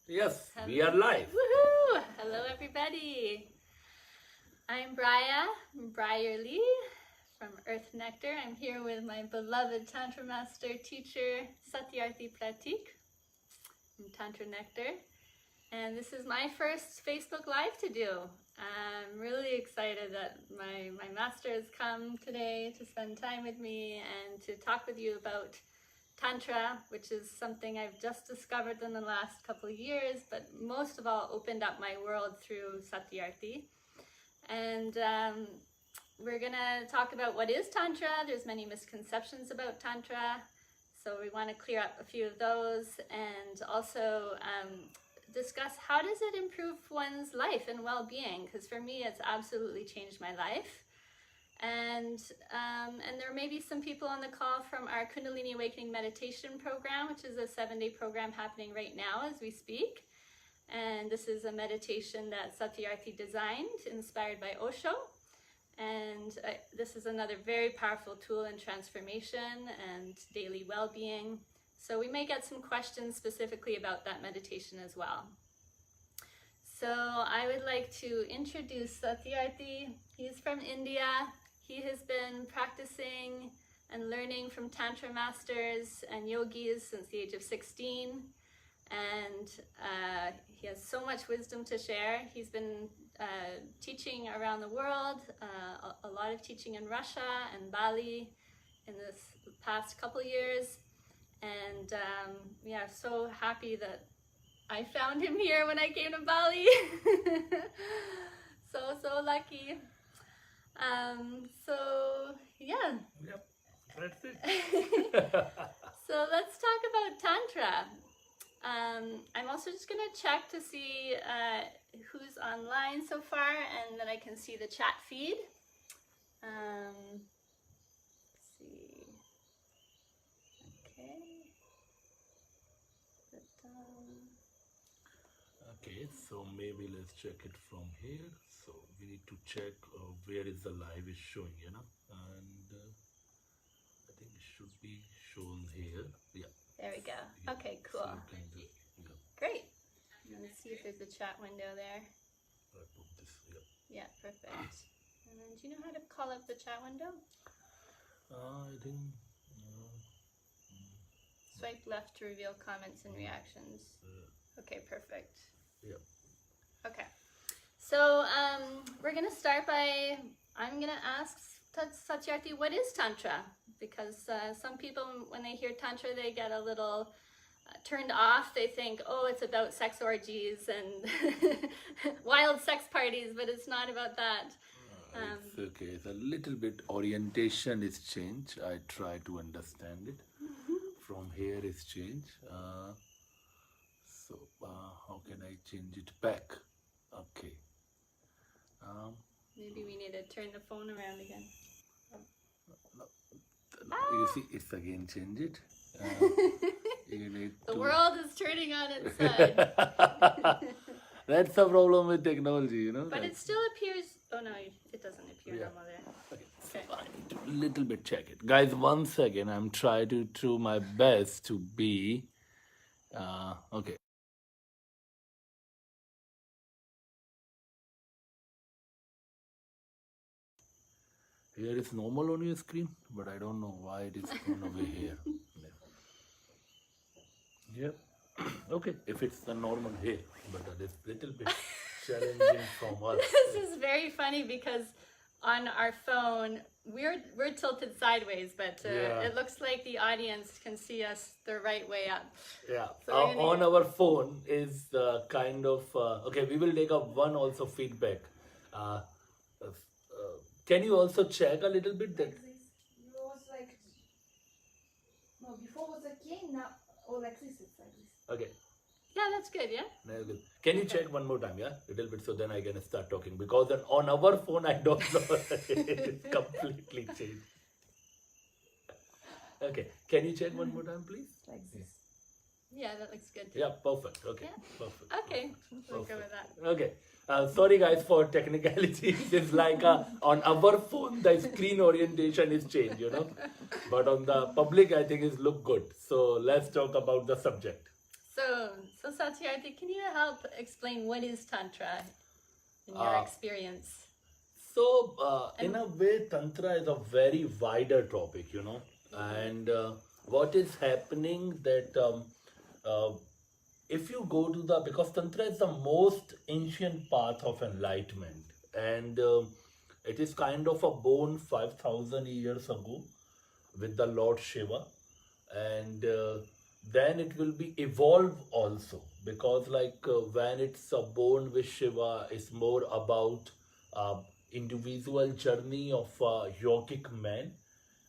Yes, Hello. we are live. Woohoo! Hello, everybody. I'm Bryarly from Earth Nectar. I'm here with my beloved Tantra Master teacher, Satyarthi Prateek from Tantra Nectar. And this is my first Facebook Live to do. I'm really excited that my master has come today to spend time with me and to talk with you about Tantra, which is something I've just discovered in the last couple of years, but most of all opened up my world through Satyarthi. And we're gonna talk about what is Tantra. There's many misconceptions about Tantra, so we want to clear up a few of those, and also discuss how does it improve one's life and well-being, because for me it's absolutely changed my life. And there may be some people on the call from our Kundalini Awakening Meditation program, which is a 7-day program happening right now as we speak. And this is a meditation that Satyarthi designed, inspired by Osho. And this is another very powerful tool in transformation and daily well-being. So we may get some questions specifically about that meditation as well. So I would like to introduce Satyarthi. He's from India. He has been practicing and learning from Tantra masters and yogis since the age of 16. And he has so much wisdom to share. He's been teaching around the world, a lot of teaching in Russia and Bali in this past couple years. And yeah, so happy that I found him here when I came to Bali. So lucky. So yeah. Yep, that's it. So let's talk about Tantra. I'm also just gonna check to see who's online so far, and then I can see the chat feed. Let's see. Okay. Okay, so maybe let's check it from here. So we need to check where is the live is showing, and I think it should be shown here. Yeah. There we go. Yeah. Okay, So cool. you can just, Great. Let's see if there's a chat window there. I put this here. Yeah, perfect. And then do you know how to call up the chat window? I think. Swipe left to reveal comments and reactions. Okay, perfect. Yeah. Okay. So we're going to start by, I'm going to ask Satyarthi, what is Tantra? Because some people, when they hear Tantra, they get a little turned off. They think, oh, it's about sex orgies and wild sex parties, but it's not about that. It's okay. It's a little bit orientation is changed. I try to understand it. From here is change. So how can I change it back? Okay. Maybe we need to turn the phone around again. You see, it's again change it. You need The to... world is turning on its side. That's the problem with technology, But it still appears, oh no, it doesn't appear normal there. Okay. So I need to little bit check it. Guys, once again, I'm trying to do my best to be, okay. Here is normal on your screen, but I don't know why it is gone away here. Yep. Okay, if it's the normal here, but that is little bit challenging from us. This is very funny because on our phone, we're tilted sideways, but it looks like the audience can see us the right way up. Yeah, So on our phone is kind of, okay, we will take up one also feedback. Can you also check a little bit that? It was like, no, before was like now, or like this, it's like this. Okay. Yeah, that's good, yeah? Very good. Can you check one more time, yeah? Little bit, so then I can start talking. Because then on our phone, I don't know. It's completely changed. Okay. Can you check one more time, please? Like this. Yeah, that looks good. Yeah, perfect. Okay. Yeah. Perfect. Okay, we'll go with that. Okay. Sorry guys for technicalities. It's like on our phone the screen orientation is changed, But on the public I think it look good. So let's talk about the subject. So Satyarthi, can you help explain what is Tantra in your experience? So, in a way, Tantra is a very wider topic, and what is happening that uh, if you go to because Tantra is the most ancient path of enlightenment, and it is kind of a born 5,000 years ago with the Lord Shiva, and then it will be evolve also because when it's born with Shiva, it's more about uh, individual journey of a yogic man,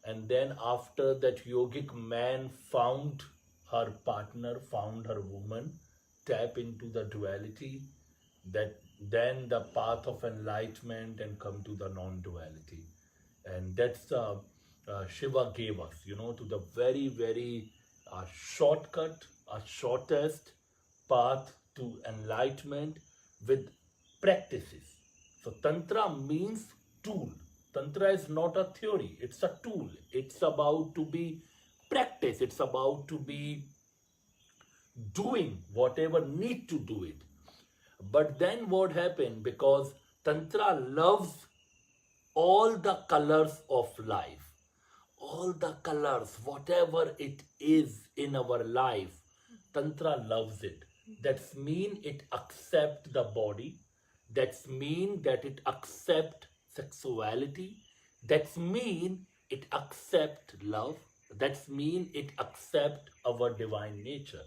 and then after that yogic man found her partner, found her woman, tap into the duality, that then the path of enlightenment and come to the non-duality, and that's Shiva gave us, to the very very shortcut, a shortest path to enlightenment with practices. So Tantra means tool. Tantra is not a theory, it's a tool. It's about to be practice, it's about to be doing whatever need to do it. But then what happened, because Tantra loves all the colors of life, all the colors, whatever it is in our life, Tantra loves it. That's mean it accept the body, that's mean that it accept sexuality, that's mean it accept love, that's mean it accept our divine nature.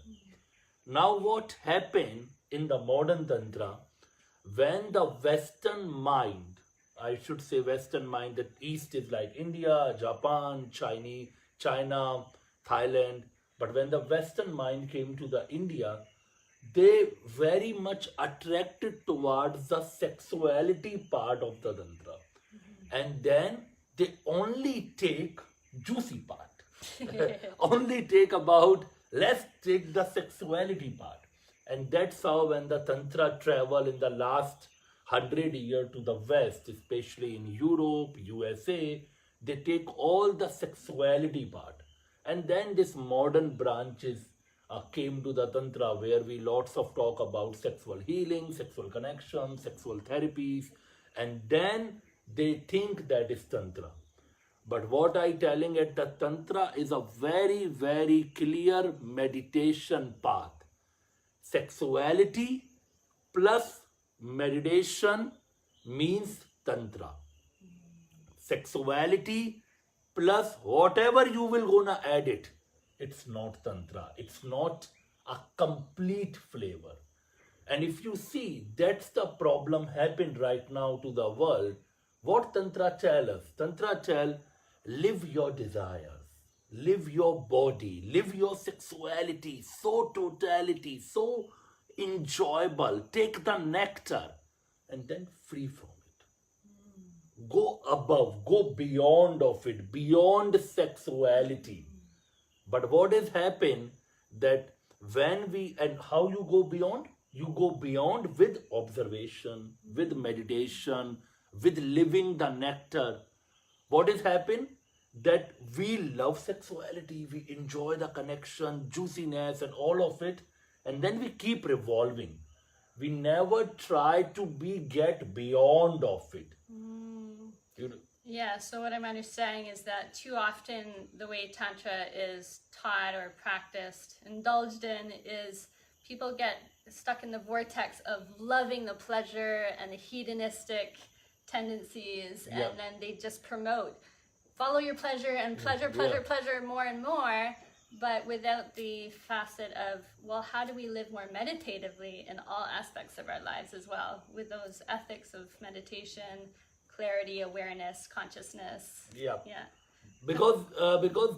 Now what happened in the modern Tantra, when the Western mind, I should say Western mind, that East is like India, Japan, China, Thailand, but when the Western mind came to the India, they very much attracted towards the sexuality part of the Tantra. And then they only take juicy part. Only take about, let's take the sexuality part. And that's how when the Tantra travel in the last 100 years to the West, especially in Europe, USA, they take all the sexuality part. And then this modern branches came to the Tantra, where we lots of talk about sexual healing, sexual connection, sexual therapies, and then they think that is Tantra. But what I telling at the Tantra is a very, very clear meditation path. Sexuality plus meditation means Tantra. Sexuality plus whatever you will gonna add it, it's not Tantra. It's not a complete flavor. And if you see, that's the problem happened right now to the world. What Tantra tell us? Tantra tell, live your desires, live your body, live your sexuality, so totality, so enjoyable, take the nectar, and then free from it. Go above, go beyond of it, beyond sexuality. But what has happened that when we, and how you go beyond? You go beyond with observation, with meditation, with living the nectar. What has happened? That we love sexuality, we enjoy the connection, juiciness and all of it, and then we keep revolving. We never try to get beyond of it. Yeah, so what I'm understanding is that too often the way Tantra is taught or practiced, indulged in, is people get stuck in the vortex of loving the pleasure and the hedonistic tendencies, and then they just promote follow your pleasure and pleasure more and more, but without the facet of, well, how do we live more meditatively in all aspects of our lives as well, with those ethics of meditation, clarity, awareness, consciousness. Yeah. Because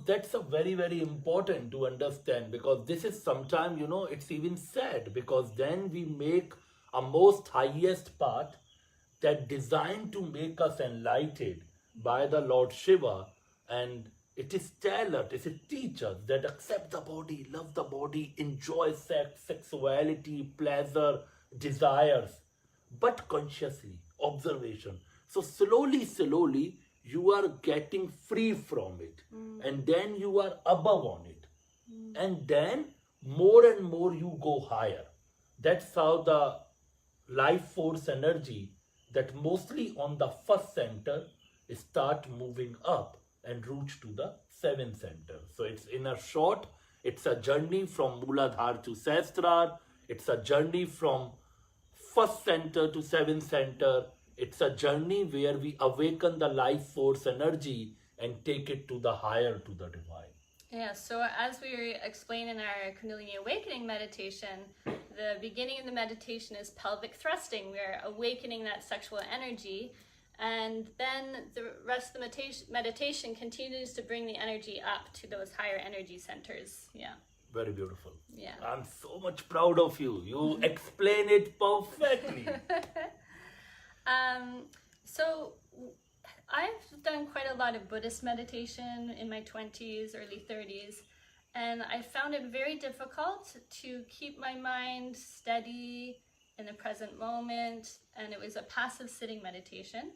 that's a very, very important to understand, because this is sometimes, it's even sad, because then we make a most highest path that designed to make us enlightened by the Lord Shiva, and it is tailored, it is teachers that accept the body, love the body, enjoy sex, sexuality, pleasure, desires, but consciously, observation. So slowly, you are getting free from it, and then you are above on it. And then more and more you go higher. That's how the life force energy that mostly on the first center start moving up and reach to the seventh center. So it's in a short, it's a journey from Mooladhara to Sahasrara. It's a journey from first center to seventh center. It's a journey where we awaken the life force energy and take it to the higher, to the divine. Yeah, so as we explain in our Kundalini Awakening meditation, the beginning of the meditation is pelvic thrusting. We're awakening that sexual energy, and then the rest of the meditation continues to bring the energy up to those higher energy centers. Yeah. Very beautiful. Yeah. I'm so much proud of you. You explain it perfectly. So I've done quite a lot of Buddhist meditation in my 20s, early 30s, and I found it very difficult to keep my mind steady in the present moment, and it was a passive sitting meditation.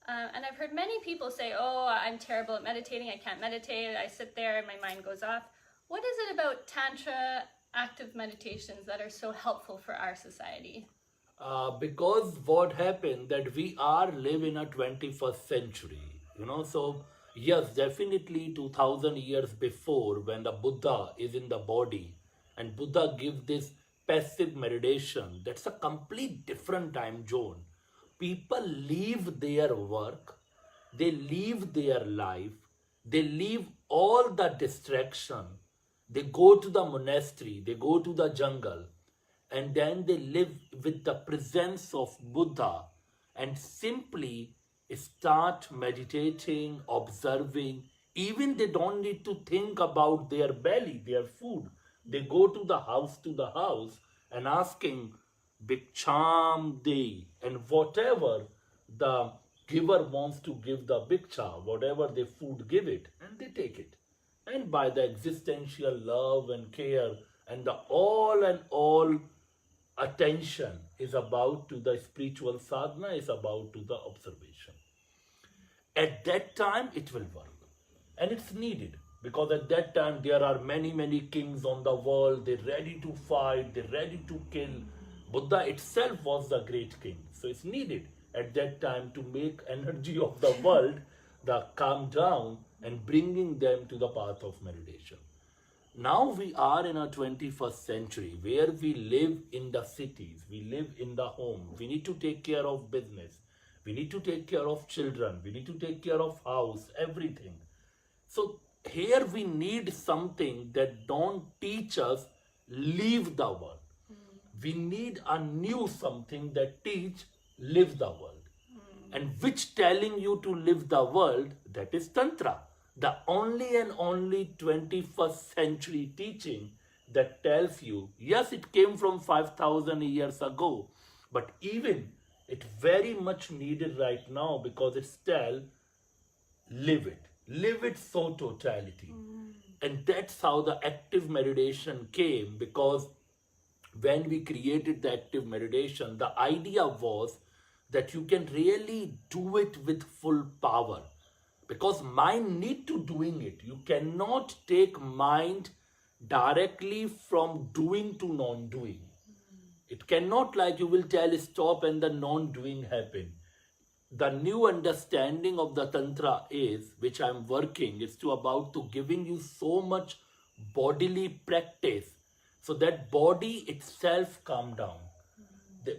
And I've heard many people say, oh, I'm terrible at meditating, I can't meditate, I sit there and my mind goes off. What is it about Tantra active meditations that are so helpful for our society? Because what happened that we are live in a 21st century, so yes, definitely 2000 years before, when the Buddha is in the body and Buddha gives this passive meditation, that's a complete different time zone. People leave their work, they leave their life, they leave all the distraction, they go to the monastery, they go to the jungle, and then they live with the presence of Buddha and simply start meditating, observing. Even they don't need to think about their belly, their food. They go to the house and asking Bhiksham De, and whatever the giver wants to give the Bhiksha, whatever the food give it, and they take it. And by the existential love and care and the all attention is about to the spiritual sadhana, is about to the observation. At that time it will work, and it's needed, because at that time there are many kings on the world, they're ready to fight, they're ready to kill. Buddha itself was the great king, so it's needed at that time to make energy of the world the calm down and bringing them to the path of meditation. Now we are in a 21st century where we live in the cities, we live in the home, we need to take care of business, we need to take care of children, we need to take care of house, everything. So here we need something that don't teach us leave the world. We need a new something that teach live the world. And which telling you to live the world, that is Tantra. The only and only 21st century teaching that tells you, yes, it came from 5,000 years ago, but even it very much needed right now, because it's tell, live it so totality. And that's how the active meditation came, because when we created the active meditation, the idea was that you can really do it with full power, because mind need to doing it. You cannot take mind directly from doing to non-doing. It cannot, like you will tell stop and the non-doing happen. The new understanding of the Tantra is, which I'm working, is to about to giving you so much bodily practice, so that body itself calm down.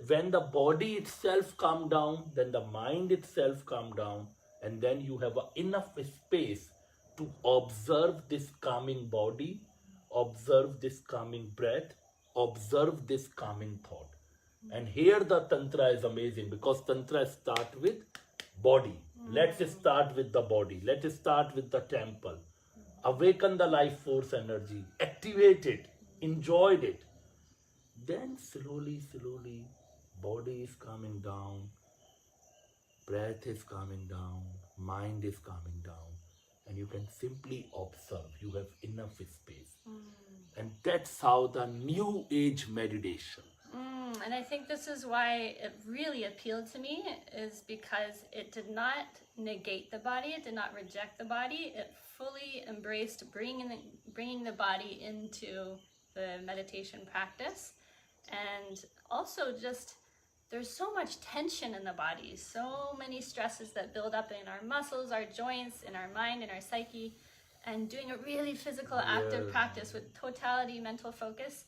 When the body itself calm down, then the mind itself calm down, and then you have enough space to observe this calming body, observe this calming breath, observe this calming thought. And here the Tantra is amazing, because Tantra start with body. Let's start with the body. Let's start with the temple. Awaken the life force energy, activate it, enjoyed it. Then slowly, body is calming down, breath is calming down, mind is calming down, and you can simply observe. You have enough space. And that's how the new age meditation. And I think this is why it really appealed to me, is because it did not negate the body, it did not reject the body, it fully embraced bringing the body into the meditation practice. And also just there's so much tension in the body, so many stresses that build up in our muscles, our joints, in our mind, in our psyche. And doing a really physical, active practice with totality mental focus,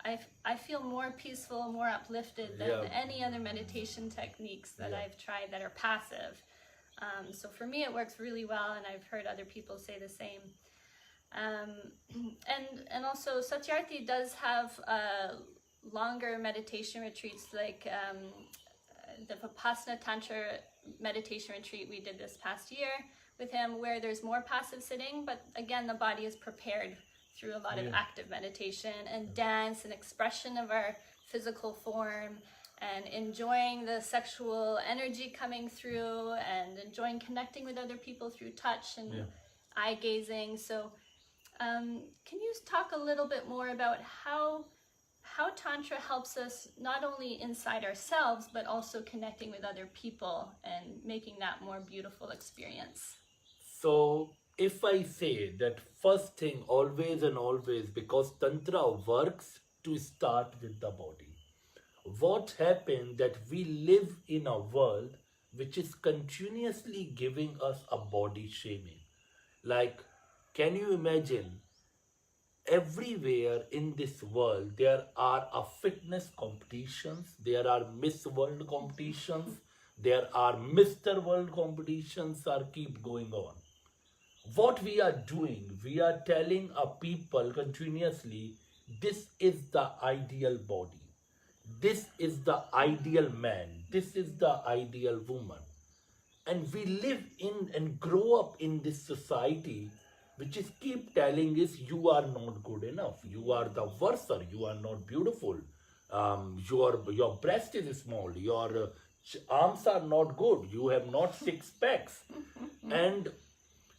I feel more peaceful, more uplifted than any other meditation techniques that I've tried that are passive. So for me, it works really well, and I've heard other people say the same. And also, Satyarthi does have longer meditation retreats, like the Vipassana Tantra meditation retreat we did this past year with him, where there's more passive sitting, but again, the body is prepared through a lot of active meditation and dance and expression of our physical form, and enjoying the sexual energy coming through, and enjoying connecting with other people through touch and eye gazing. So can you talk a little bit more about how Tantra helps us not only inside ourselves, but also connecting with other people and making that more beautiful experience? So if I say that first thing, always and always, because Tantra works to start with the body. What happened that we live in a world which is continuously giving us a body shaming. Like, can you imagine, everywhere in this world there are fitness competitions, there are Miss World competitions, there are Mr. World competitions are keep going on. What we are doing, we are telling our people continuously, this is the ideal body, this is the ideal man, this is the ideal woman. And we live in and grow up in this society which is keep telling us you are not good enough, you are the worser, you are not beautiful, your breast is small, your arms are not good, you have not six packs. And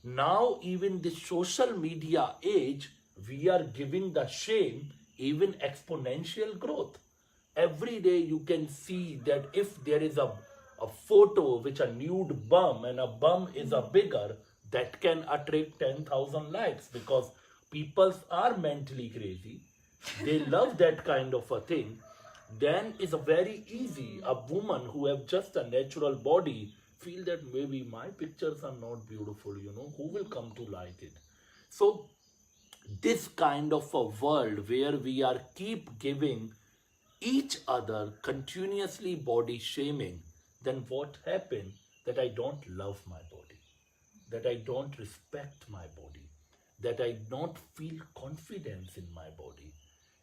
now even the social media age, we are giving the shame even exponential growth. Every day you can see that if there is a photo which a nude bum and a bum is a bigger, that can attract 10,000 likes, because people are mentally crazy. They love that kind of a thing. Then it's a very easy, a woman who have just a natural body feel that maybe my pictures are not beautiful, who will come to like it? So this kind of a world where we are keep giving each other continuously body shaming, then what happened that I don't love my body, that I don't respect my body, that I don't feel confidence in my body.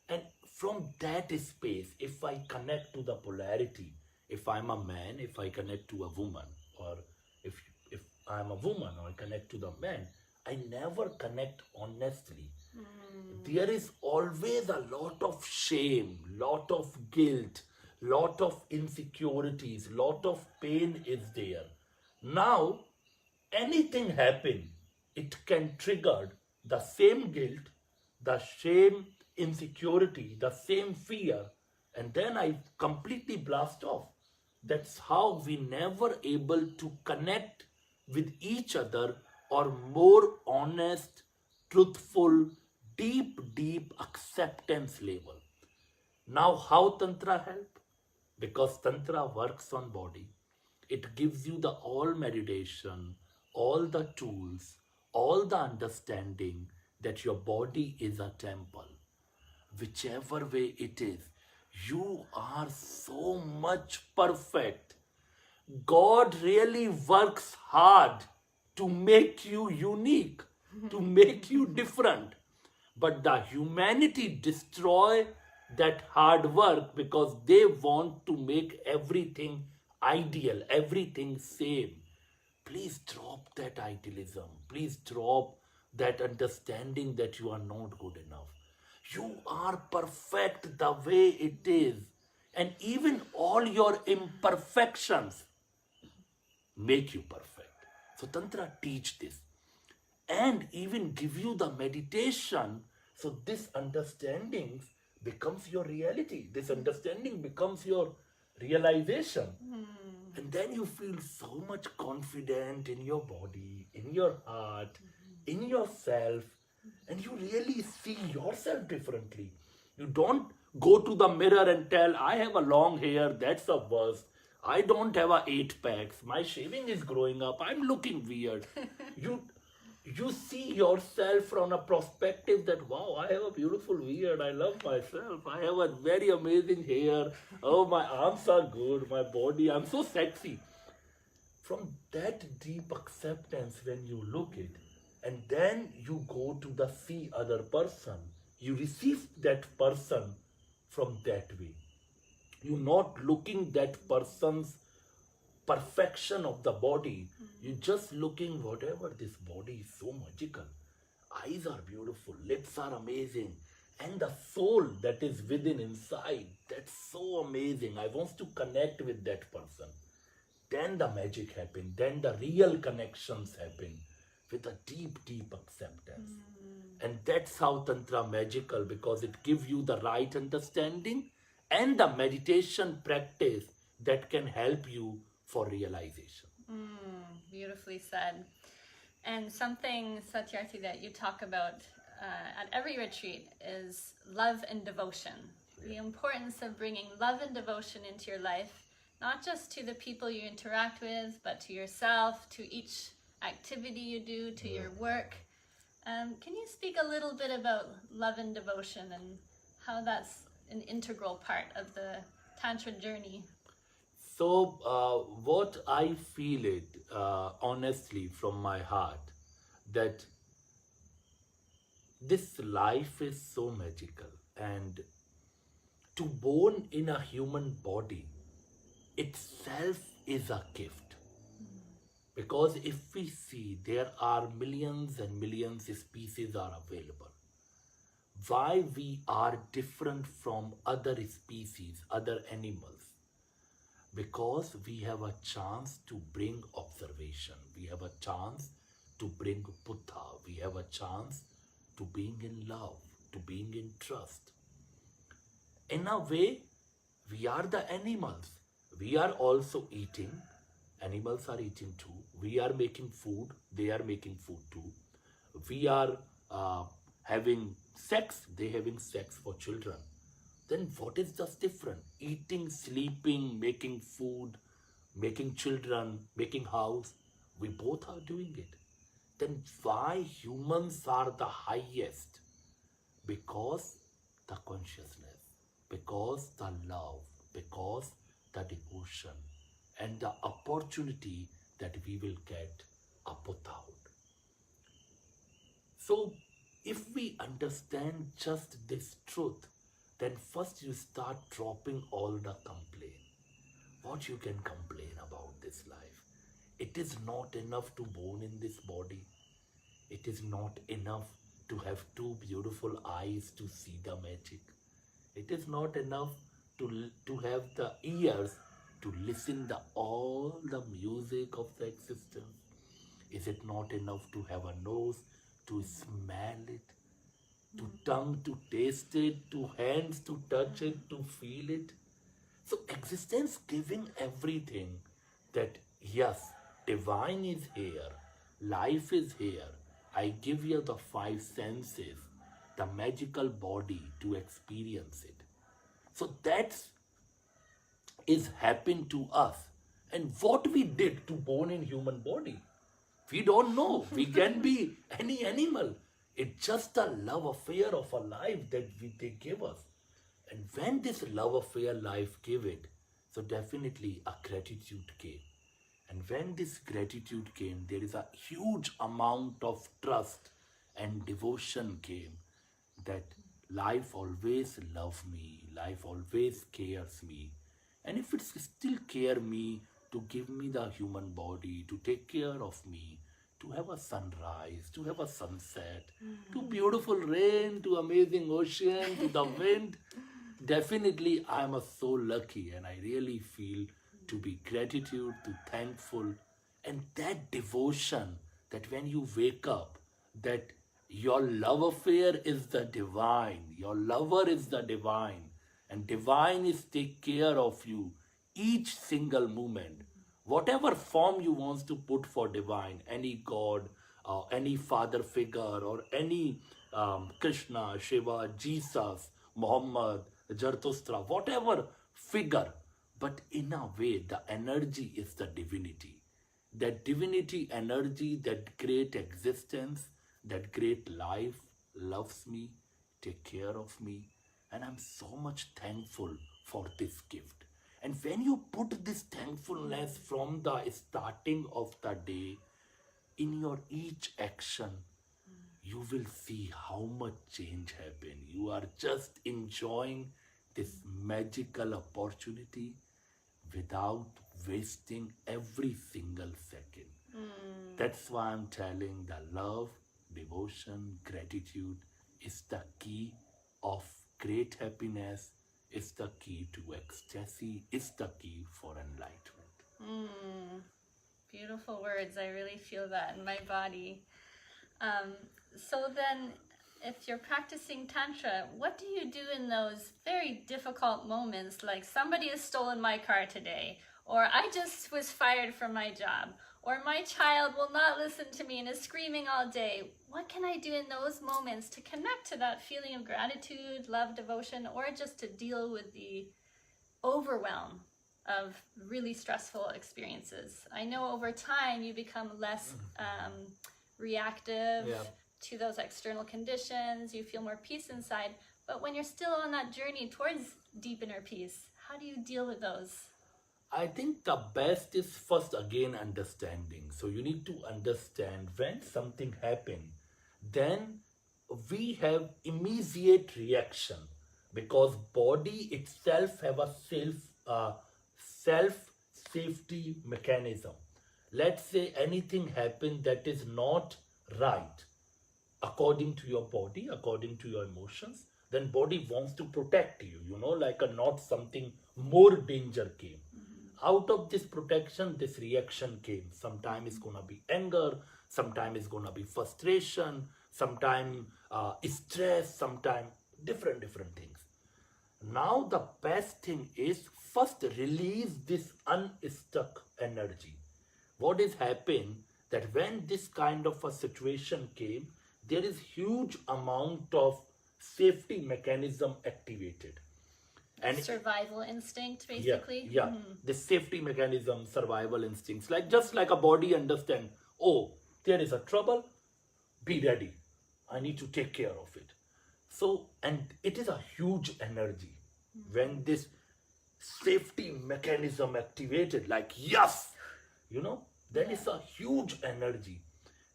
And from that space, if I connect to the polarity, if I'm a man, if I connect to a woman, or if I'm a woman or I connect to the man, I never connect honestly. There is always a lot of shame, lot of guilt, lot of insecurities, lot of pain is there. Now, anything happen, it can trigger the same guilt, the same insecurity, the same fear, and then I completely blast off. That's how we never able to connect with each other, or more honest, truthful, deep acceptance level. Now how Tantra help? Because Tantra works on body. It gives you the all meditation, all the tools, all the understanding that your body is a temple. Whichever way it is, you are so much perfect. God really works hard to make you unique, to make you different. But the humanity destroy that hard work because they want to make everything ideal, everything same. Please drop that idealism. Please drop that understanding that you are not good enough. You are perfect the way it is. And even all your imperfections make you perfect. So Tantra teach this. And even give you the meditation. So this understanding becomes your reality. This understanding becomes your realization. And then you feel so much confident in your body, in your heart, in yourself. And you really see yourself differently. You don't go to the mirror and tell, I have a long hair, that's a worst. I don't have a 8 packs. My shaving is growing up. I'm looking weird. You you see yourself from a perspective that, wow, I have a beautiful beard. I love myself. I have a very amazing hair. Oh, my arms are good. My body, I'm so sexy. From that deep acceptance, when you look it, and then you go to the see other person, you receive that person from that way. You're not looking that person's perfection of the body. You're just looking whatever this body is so magical. Eyes are beautiful, lips are amazing, and the soul that is within inside, that's so amazing. I want to connect with that person. Then the magic happen. Then the real connections happen with a deep, deep acceptance. And that's how Tantra magical, because it gives you the right understanding and the meditation practice that can help you for realization. Beautifully said. And something, Satyarthi, that you talk about at every retreat is love and devotion. The importance of bringing love and devotion into your life, not just to the people you interact with, but to yourself, to each activity you do, to your work. Can you speak a little bit about love and devotion and how that's an integral part of the Tantra journey? So, what I feel it honestly from my heart, that this life is so magical, and to born in a human body itself is a gift. Because if we see, there are millions and millions of species are available. Why we are different from other species, other animals? Because we have a chance to bring observation. We have a chance to bring Buddha. We have a chance to being in love, to being in trust. In a way, we are the animals. We are also eating. Animals are eating too. We are making food. They are making food too. We are having sex. They having sex for children. Then what is just different? Eating, sleeping, making food, making children, making house. We both are doing it. Then why humans are the highest? Because the consciousness, because the love, because the devotion, and the opportunity that we will get a Buddhahood. So, if we understand just this truth, then first you start dropping all the complaint. What you can complain about this life? It is not enough to born in this body. It is not enough to have two beautiful eyes to see the magic. It is not enough to have the ears to listen the all the music of the existence. Is it not enough to have a nose to smell it, to tongue to taste it, to hands to touch it, to feel it? So existence giving everything, that yes, divine is here, life is here. I give you the 5 senses, the magical body to experience it. So that's is happened to us. And what we did to born in human body, we don't know. We can be any animal. It's just a love affair of a life that they give us. And when this love affair life gave it, so definitely a gratitude came. And when this gratitude came, there is a huge amount of trust and devotion came, that life always love me, life always cares me. And if it's still care me to give me the human body, to take care of me, to have a sunrise, to have a sunset, to beautiful rain, to amazing ocean, to the wind, definitely I am so lucky, and I really feel to be gratitude, to thankful. And that devotion, that when you wake up, that your love affair is the divine, your lover is the divine, and divine is take care of you each single moment. Whatever form you want to put for divine, any god, any father figure, or any Krishna, Shiva, Jesus, Muhammad, Zarathustra, whatever figure. But in a way, the energy is the divinity. That divinity energy, that great existence, that great life loves me, take care of me, and I'm so much thankful for this gift. And when you put this thankfulness from the starting of the day in your each action, you will see how much change happen. You are just enjoying this magical opportunity without wasting every single second. That's why I'm telling the love, devotion, gratitude is the key of great happiness, is the key to ecstasy, is the key for enlightenment. Beautiful words. I really feel that in my body. So then, if you're practicing Tantra, what do you do in those very difficult moments, like somebody has stolen my car today, or I just was fired from my job, or my child will not listen to me and is screaming all day? What can I do in those moments to connect to that feeling of gratitude, love, devotion, or just to deal with the overwhelm of really stressful experiences? I know over time you become less reactive Yeah. to those external conditions, you feel more peace inside, but when you're still on that journey towards deep inner peace, how do you deal with those? I think the best is first again understanding. So you need to understand when something happen, then we have immediate reaction because body itself have a self safety mechanism. Let's say anything happen that is not right according to your body, according to your emotions, then body wants to protect you, like a not something more danger came. Out of this protection, this reaction came. Sometimes it's gonna be anger, sometimes it's gonna be frustration, sometimes stress, sometimes different things. Now the best thing is first release this unstuck energy. What is happening that when this kind of a situation came, there is huge amount of safety mechanism activated. And Survival instinct, basically. yeah, the safety mechanism, survival instincts, like just like a body understand, oh, there is a trouble, be ready. I need to take care of it. So, and it is a huge energy when this safety mechanism activated, like yes, then it's a huge energy.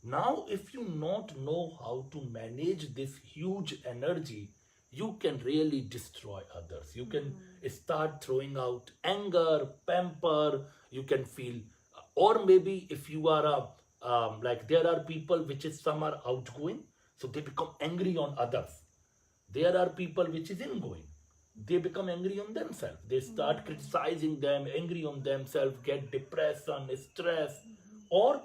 Now, if you not know how to manage this huge energy, you can really destroy others. You can start throwing out anger, pamper, you can feel, or maybe if you are like there are people which is some are outgoing, so they become angry on others. There are people which is ingoing. They become angry on themselves. They start criticizing them, angry on themselves, get depression, stress, or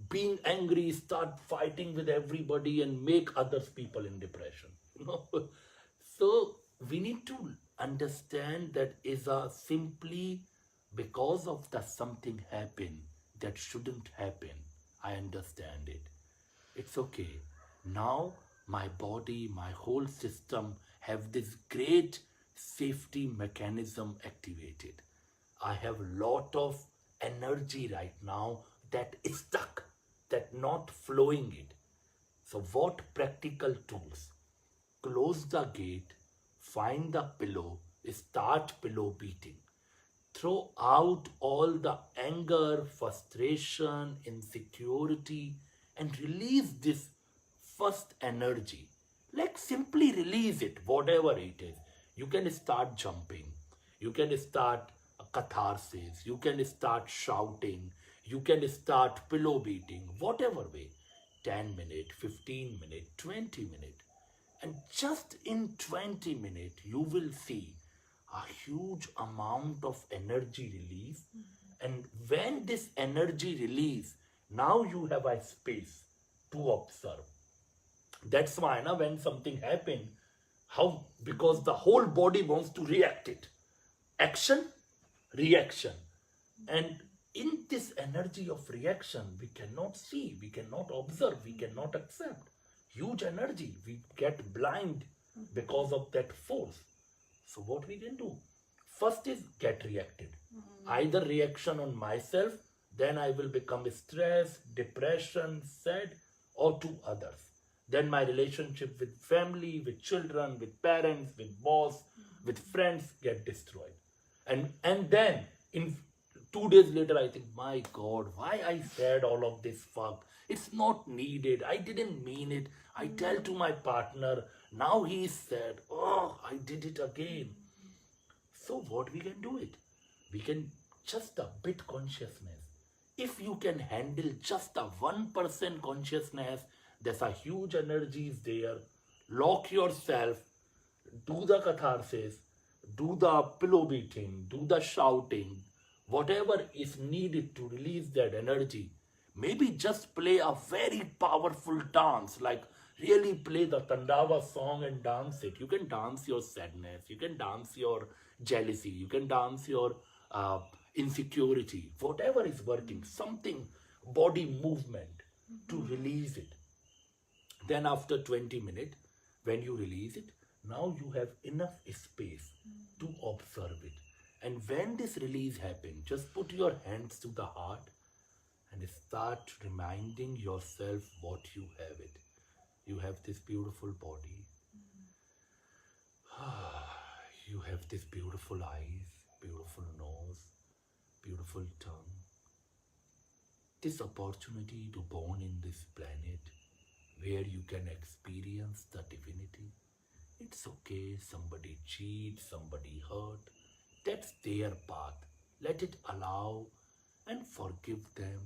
being angry, start fighting with everybody and make others people in depression. So we need to understand that is a simply because of the something happen that shouldn't happen. I understand it. It's okay. Now my body, my whole system have this great safety mechanism activated. I have lot of energy right now that is stuck, that not flowing it. So what practical tools? Close the gate, find the pillow, start pillow beating. Throw out all the anger, frustration, insecurity, and release this first energy. Like simply release it, whatever it is. You can start jumping, you can start a catharsis, you can start shouting, you can start pillow beating, whatever way. 10 minutes, 15 minutes, 20 minutes. And just in 20 minutes, you will see a huge amount of energy release. And when this energy release, now you have a space to observe. That's why now when something happen, how because the whole body wants to react it. Action, reaction. And in this energy of reaction, we cannot see, we cannot observe, we cannot accept. Huge energy, we get blind because of that force. So what we can do? First is get reacted. Either reaction on myself, then I will become stressed, depression, sad, or to others. Then my relationship with family, with children, with parents, with boss, with friends get destroyed. And then in 2 days later I think, my God, why I said all of this fuck? It's not needed. I didn't mean it. I tell to my partner, now he is sad. Oh, I did it again. So what we can do it? We can just a bit consciousness. If you can handle just a 1% consciousness, there's a huge energy is there. Lock yourself, do the catharsis, do the pillow beating, do the shouting, whatever is needed to release that energy. Maybe just play a very powerful dance, like really play the Tandawa song and dance it. You can dance your sadness, you can dance your jealousy, you can dance your insecurity, whatever is working, something, body movement to release it. Then after 20 minutes, when you release it, now you have enough space to observe it. And when this release happens, just put your hands to the heart and start reminding yourself what you have it. You have this beautiful body. You have this beautiful eyes, beautiful nose, beautiful tongue. This opportunity to born in this planet where you can experience the divinity. It's okay, somebody cheats, somebody hurt. That's their path. Let it allow and forgive them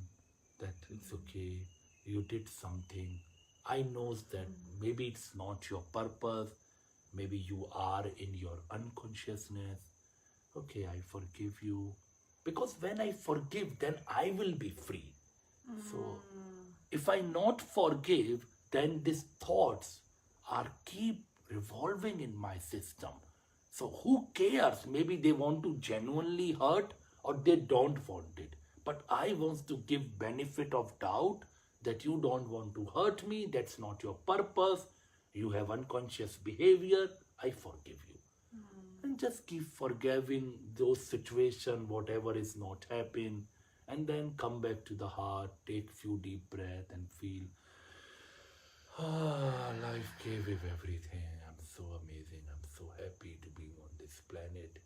that it's okay, you did something. I know that maybe it's not your purpose, maybe you are in your unconsciousness. Okay, I forgive you. Because when I forgive, then I will be free. So if I not forgive, then these thoughts are keep revolving in my system. So who cares? Maybe they want to genuinely hurt or they don't want it. But I want to give benefit of doubt that you don't want to hurt me. That's not your purpose. You have unconscious behavior. I forgive you. And just keep forgiving those situations, whatever is not happening. And then come back to the heart, take few deep breath and feel, life gave him everything. I'm so amazing. I'm so happy to be on this planet.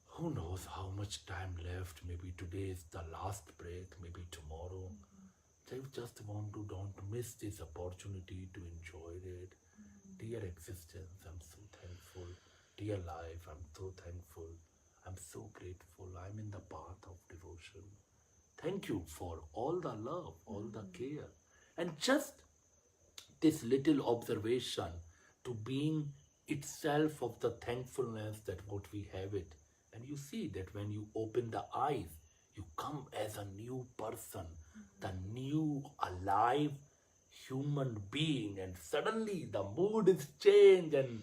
Who knows how much time left? Maybe today is the last breath, maybe tomorrow. I just want to don't miss this opportunity to enjoy it. Dear existence, I'm so thankful. Dear life, I'm so thankful. I'm so grateful. I'm in the path of devotion. Thank you for all the love, all the care. And just this little observation to being itself of the thankfulness that what we have it. And you see that when you open the eyes, you come as a new person, the new alive human being, and suddenly the mood is changed and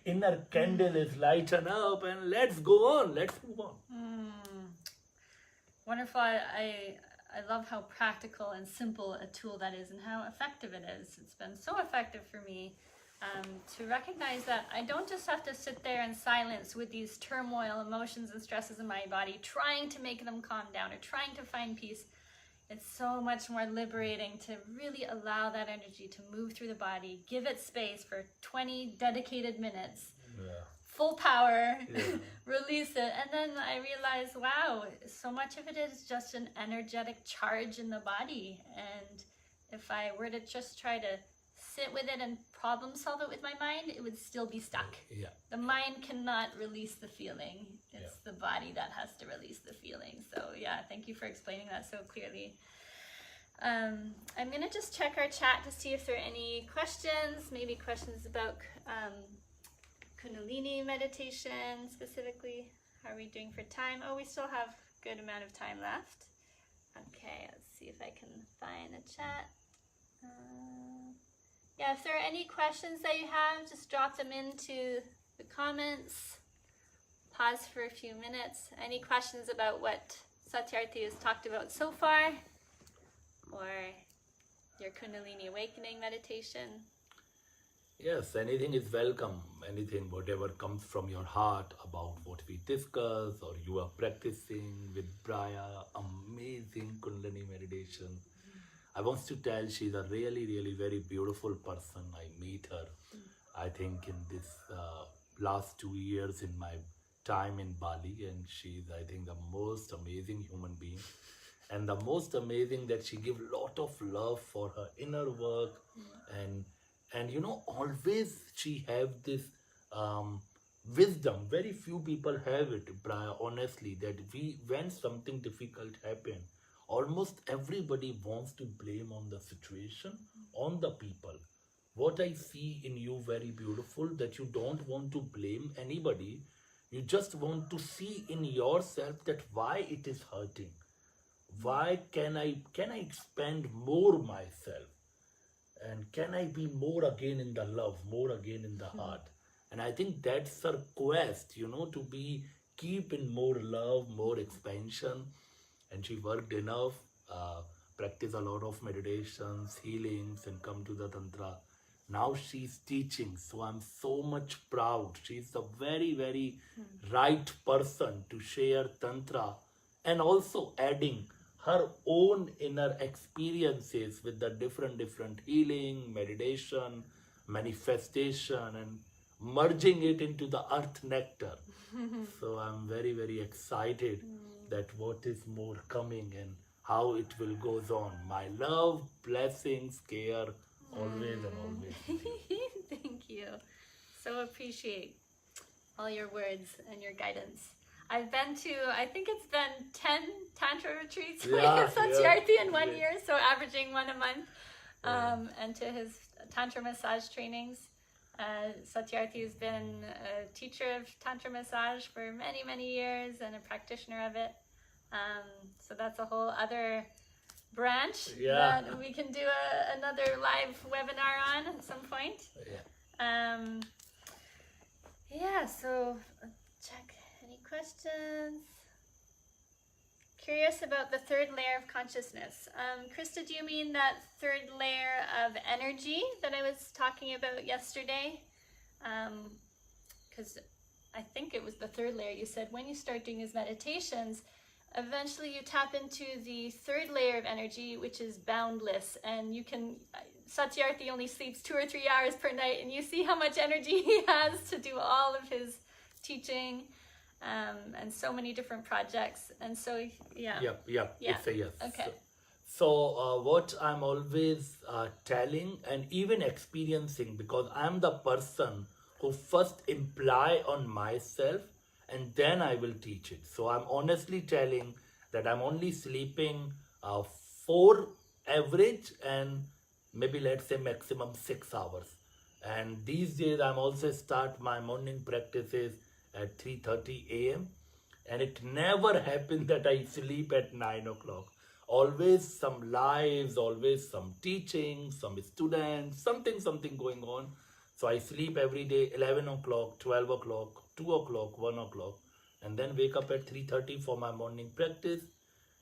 inner candle is lighten up and let's go on, let's move on. Wonderful. I love how practical and simple a tool that is and how effective it is. It's been so effective for me to recognize that I don't just have to sit there in silence with these turmoil, emotions, and stresses in my body, trying to make them calm down or trying to find peace. It's so much more liberating to really allow that energy to move through the body, give it space for 20 dedicated minutes, full power, release it. And then I realized, wow, so much of it is just an energetic charge in the body. And if I were to just try to sit with it and problem solve it with my mind, it would still be stuck. The mind cannot release the feeling. It's the body that has to release the feeling. So yeah, thank you for explaining that so clearly. I'm gonna just check our chat to see if there are any questions, maybe questions about Kundalini meditation specifically. How are we doing for time? Oh, we still have a good amount of time left. Okay, let's see if I can find the chat. Yeah, if there are any questions that you have, just drop them into the comments. Pause for a few minutes. Any questions about what Satyarthi has talked about so far? Or your Kundalini awakening meditation? Yes, anything is welcome. Anything, whatever comes from your heart about what we discuss, or you are practicing with Braya, amazing Kundalini meditation. I want to tell she's a really, really very beautiful person. I meet her, I think, in this last 2 years in my time in Bali, and she's, I think, the most amazing human being. And the most amazing that she give lot of love for her inner work, and always she have this um, wisdom. Very few people have it, honestly, that we when something difficult happen, almost everybody wants to blame on the situation, on the people. What I see in you very beautiful, that you don't want to blame anybody. You just want to see in yourself that why it is hurting. Why can I expand more myself, and can I be more again in the love, more again in the heart? And I think that's her quest, to be keep in more love, more expansion. And she worked enough, uh, practice a lot of meditations, healings, and come to the Tantra. Now she's teaching, so I'm so much proud. She's a very, very right person to share Tantra, and also adding her own inner experiences with the different healing, meditation, manifestation, and merging it into the earth nectar. So I'm very, very excited that what is more coming and how it will goes on. My love, blessings, care, always and always with you. Thank you. So appreciate all your words and your guidance. I've been to, I think it's been 10 Tantra retreats with Satyarthi in 1 year, so averaging one a month. And to his Tantra massage trainings. Satyarthi has been a teacher of Tantra massage for many, many years and a practitioner of it. So that's a whole other branch that we can do another live webinar on at some point. So check any questions. Curious about the third layer of consciousness. Krista, do you mean that third layer of energy that I was talking about yesterday? Because I think it was the third layer. You said when you start doing these meditations, eventually you tap into the third layer of energy, which is boundless. And you can, Satyarthi only sleeps 2 or 3 hours per night, and you see how much energy he has to do all of his teaching. And so many different projects, and so Yep. It's a yes. Okay. So what I'm always telling and even experiencing, because I'm the person who first imply on myself and then I will teach it. So I'm honestly telling that I'm only sleeping 4 average, and maybe let's say maximum 6 hours. And these days I'm also start my morning practices at 3:30 a.m. and it never happened that I sleep at 9 o'clock. Always some lives, always some teaching, some students, something going on. So I sleep every day 11 o'clock, 12 o'clock, 2 o'clock, 1 o'clock, and then wake up at 3:30 for my morning practice.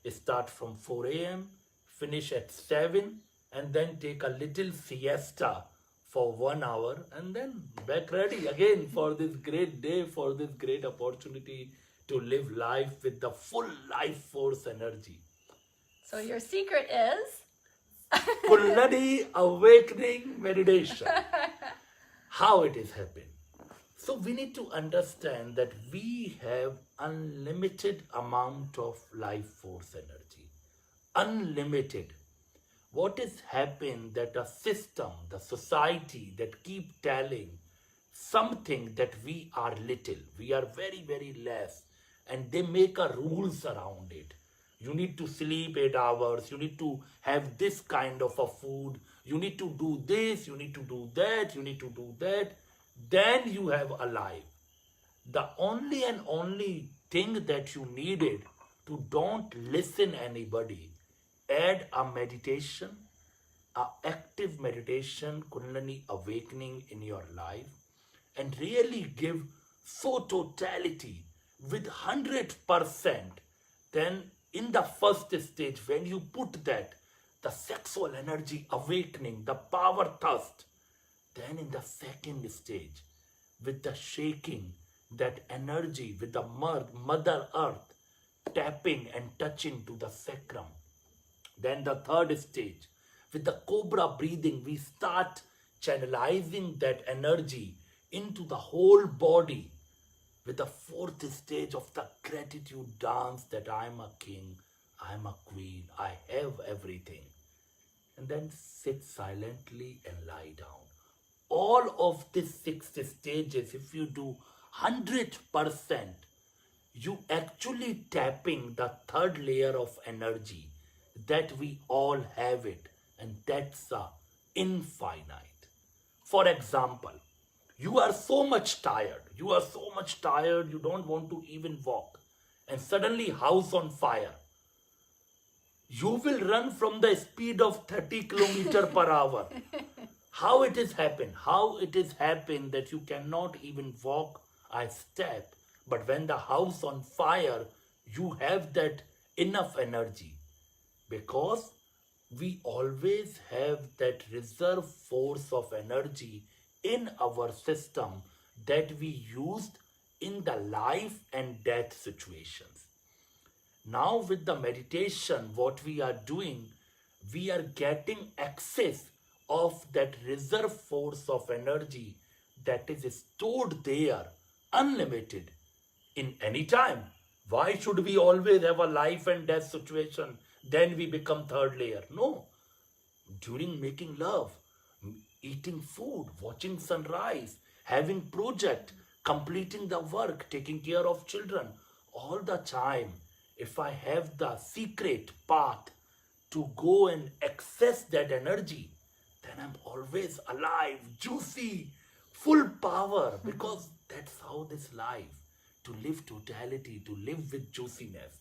Start from 4 a.m., finish at 7, and then take a little siesta for 1 hour, and then back ready again for this great day, for this great opportunity to live life with the full life force energy. So your secret is Kundalini awakening meditation. How it is happening? So we need to understand that we have unlimited amount of life force energy. Unlimited. What is happening that a system, the society that keep telling something that we are little, we are very, very less, and they make a rules around it. You need to sleep 8 hours, you need to have this kind of a food, you need to do this, you need to do that, you need to do that, then you have a life. The only and only thing that you needed to don't listen anybody, add a meditation, a active meditation, Kundalini awakening in your life, and really give so totality with 100%. Then in the first stage, when you put that, the sexual energy awakening, the power thirst, Then in the second stage, with the shaking, that energy with the mother earth tapping and touching to the sacrum. Then the third stage, with the cobra breathing, we start channelizing that energy into the whole body. With the fourth stage of the gratitude dance, that I am a king, I am a queen, I have everything. And then sit silently and lie down. All of these 6 stages, if you do 100%, you actually tapping the third layer of energy, that we all have it, and that's infinite. For example, you are so much tired, you don't want to even walk, and suddenly house on fire. You will run from the speed of 30 kilometer per hour. How it has happened that you cannot even walk a step, but when the house on fire, you have that enough energy, because we always have that reserve force of energy in our system that we used in the life and death situations. Now with the meditation, what we are doing, we are getting access of that reserve force of energy that is stored there, unlimited, in any time. Why should we always have a life and death situation? Then we become third layer. No. During making love, eating food, watching sunrise, having project, completing the work, taking care of children, all the time, if I have the secret path to go and access that energy, then I'm always alive, juicy, full power, because that's how this life, to live totality, to live with juiciness.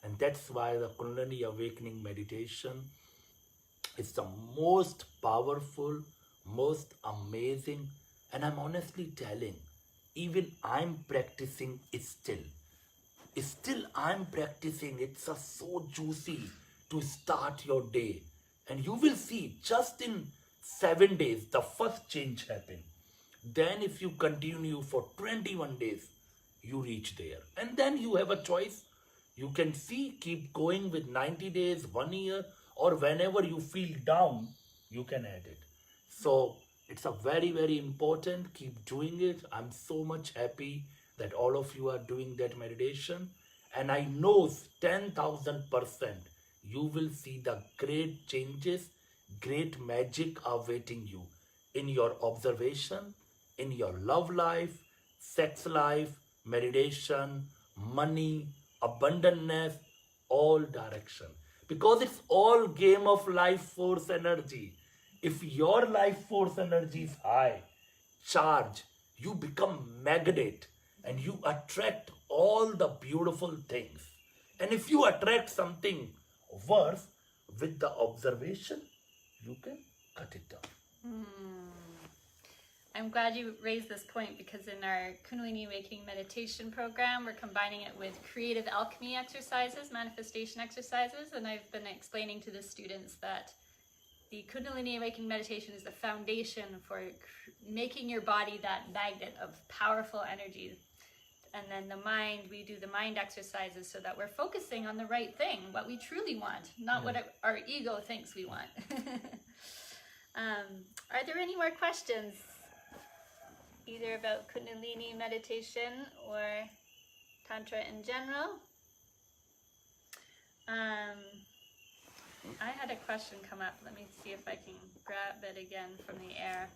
And that's why the Kundalini awakening meditation is the most powerful, most amazing, and I'm honestly telling, even I'm practicing it still. Still I'm practicing. It's so juicy to start your day. And you will see just in 7 days, the first change happen. Then if you continue for 21 days, you reach there. And then you have a choice. You can see, keep going with 90 days, 1 year, or whenever you feel down, you can add it. So it's a very, very important. Keep doing it. I'm so much happy that all of you are doing that meditation. And I know 10,000% you will see the great changes, great magic awaiting you in your observation, in your love life, sex life, meditation, money, abundantness, all direction. Because it's all game of life force energy. If your life force energy is high, charge, you become magnet and you attract all the beautiful things. And if you attract something worse, with the observation, you can cut it down. I'm glad you raised this point, because in our Kundalini Awakening meditation program, we're combining it with creative alchemy exercises, manifestation exercises, and I've been explaining to the students that the Kundalini Awakening meditation is the foundation for making your body that magnet of powerful energy. And then the mind, we do the mind exercises so that we're focusing on the right thing, what we truly want, not what our ego thinks we want. Are there any more questions? Either about Kundalini meditation or Tantra in general? I had a question come up. Let me see if I can grab it again from the air.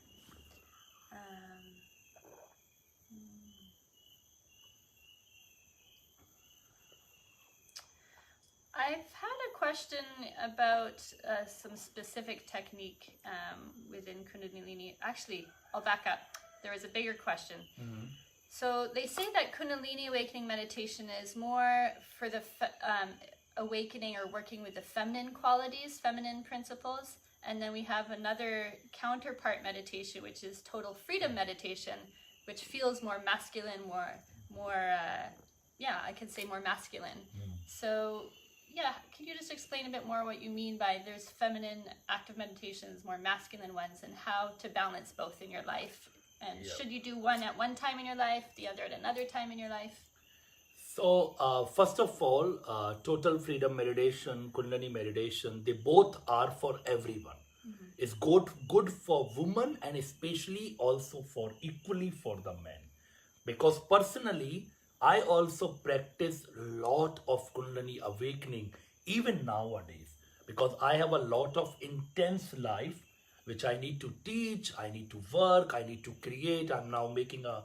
I've had a question about some specific technique within Kundalini. Actually, I'll back up. There was a bigger question. So they say that Kundalini Awakening meditation is more for the awakening or working with the feminine qualities, feminine principles. And then we have another counterpart meditation, which is total freedom meditation, which feels more masculine, more I can say more masculine. So yeah, can you just explain a bit more what you mean by there's feminine active meditations, more masculine ones, and how to balance both in your life? And Yeah. should you do one at one time in your life, the other at another time in your life? So, first of all, total freedom meditation, Kundalini meditation, they both are for everyone. It's good for women and especially also for equally for the men. Because personally, I also practice a lot of Kundalini awakening even nowadays. Because I have a lot of intense life which I need to teach, I need to work, I need to create. I'm now making a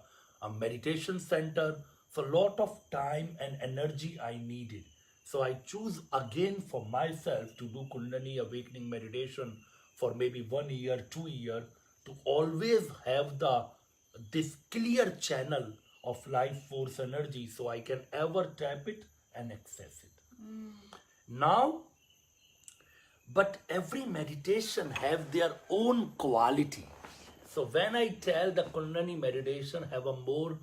meditation center. So a lot of time and energy I needed. So I choose again for myself to do Kundalini awakening meditation for maybe 1 year, 2 year, to always have this clear channel of life force energy so I can ever tap it and access it. Now, but every meditation have their own quality. So when I tell the Kundalini meditation have a more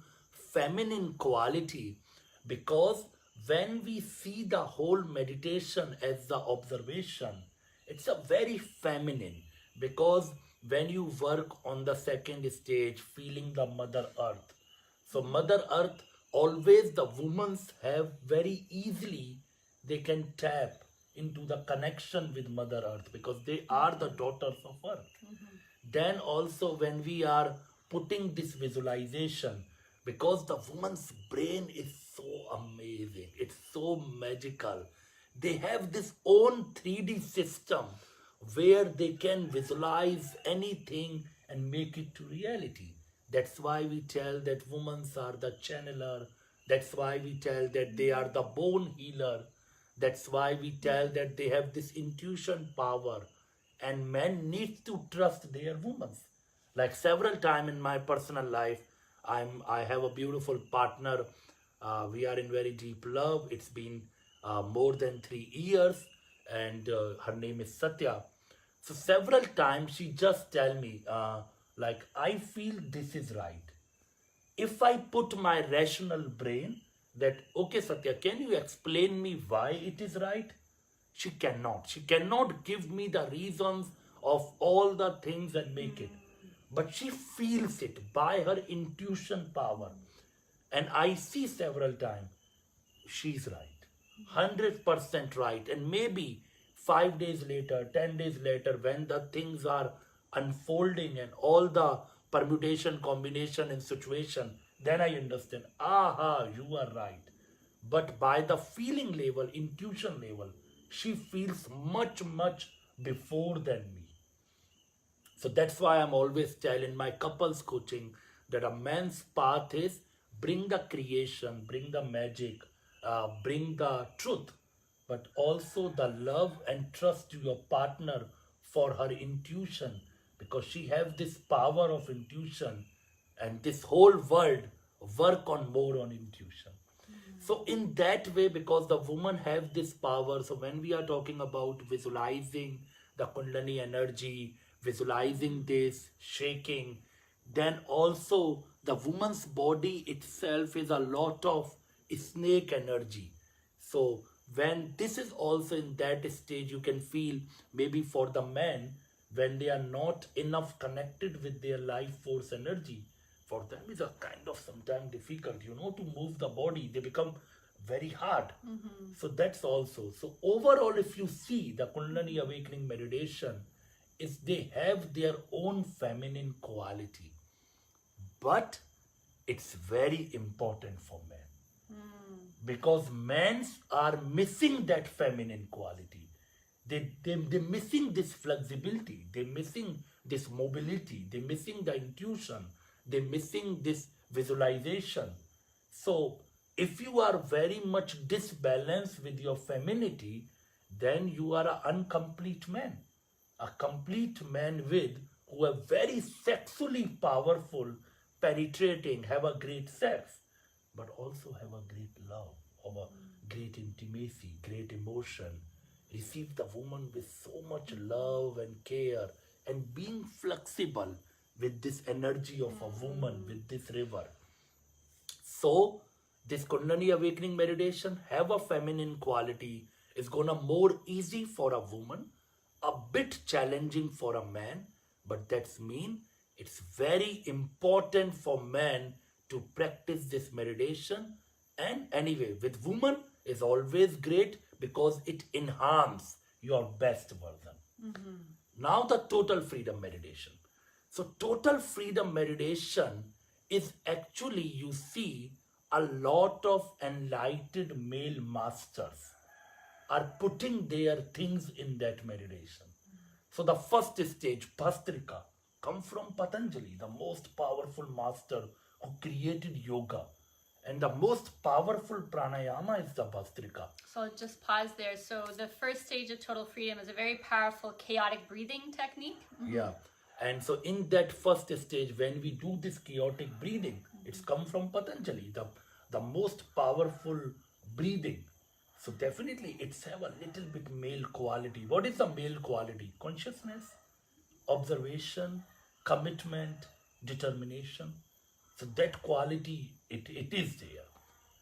feminine quality, because when we see the whole meditation as the observation, it's a very feminine, because when you work on the second stage, feeling the Mother Earth. So Mother Earth, always the women's have very easily, they can tap into the connection with Mother Earth because they are the daughters of Earth. Then also when we are putting this visualization, because the woman's brain is so amazing, it's so magical. They have this own 3D system where they can visualize anything and make it to reality. That's why we tell that women are the channeler. That's why we tell that they are the bone healer. That's why we tell that they have this intuition power. And men need to trust their women. Like several times in my personal life, I have a beautiful partner. We are in very deep love. It's been more than 3 years, and her name is Satya. So several times she just tell me, like, I feel this is right. If I put my rational brain that, okay, Satya, can you explain me why it is right? She cannot. She cannot give me the reasons of all the things and make it. But she feels it by her intuition power. And I see several times, she's right. 100% right. And maybe 5 days later, 10 days later, when the things are unfolding and all the permutation, combination and situation, then I understand, aha, you are right. But by the feeling level, intuition level, she feels much, much before than me. So that's why I'm always telling my couples coaching that a man's path is bring the creation, bring the magic, bring the truth, but also the love and trust to your partner for her intuition, because she has this power of intuition, and this whole world work on more on intuition. So in that way, because the woman have this power, so when we are talking about visualizing the Kundalini energy, visualizing this shaking, then also the woman's body itself is a lot of snake energy. So when this is also in that stage, you can feel maybe for the men, when they are not enough connected with their life force energy, for them is a kind of sometimes difficult, to move the body. They become very hard. So that's also. So overall, if you see the Kundalini awakening meditation, is they have their own feminine quality. But it's very important for men. Because men are missing that feminine quality. They're missing this flexibility. They're missing this mobility. They're missing the intuition. They're missing this visualization. So if you are very much disbalanced with your femininity, then you are an incomplete man. A complete man with who are very sexually powerful, penetrating, have a great sex, but also have a great love, have a great intimacy, great emotion. Receive the woman with so much love and care, and being flexible with this energy of a woman, with this river. So this Kundalini awakening meditation have a feminine quality, It's gonna more easy for a woman, a bit challenging for a man, but that's mean it's very important for men to practice this meditation. And anyway, with women is always great because it enhances your best version. Now the total freedom meditation. So total freedom meditation is actually, you see, a lot of enlightened male masters are putting their things in that meditation. So the first stage, Bhastrika, come from Patanjali, the most powerful master who created yoga. And the most powerful pranayama is the Bhastrika. So just pause there. So the first stage of total freedom is a very powerful chaotic breathing technique. Yeah. And so in that first stage, when we do this chaotic breathing, it's come from Patanjali, the most powerful breathing. So definitely it's have a little bit male quality. What is the male quality? Consciousness, observation, commitment, determination. So that quality, it is there.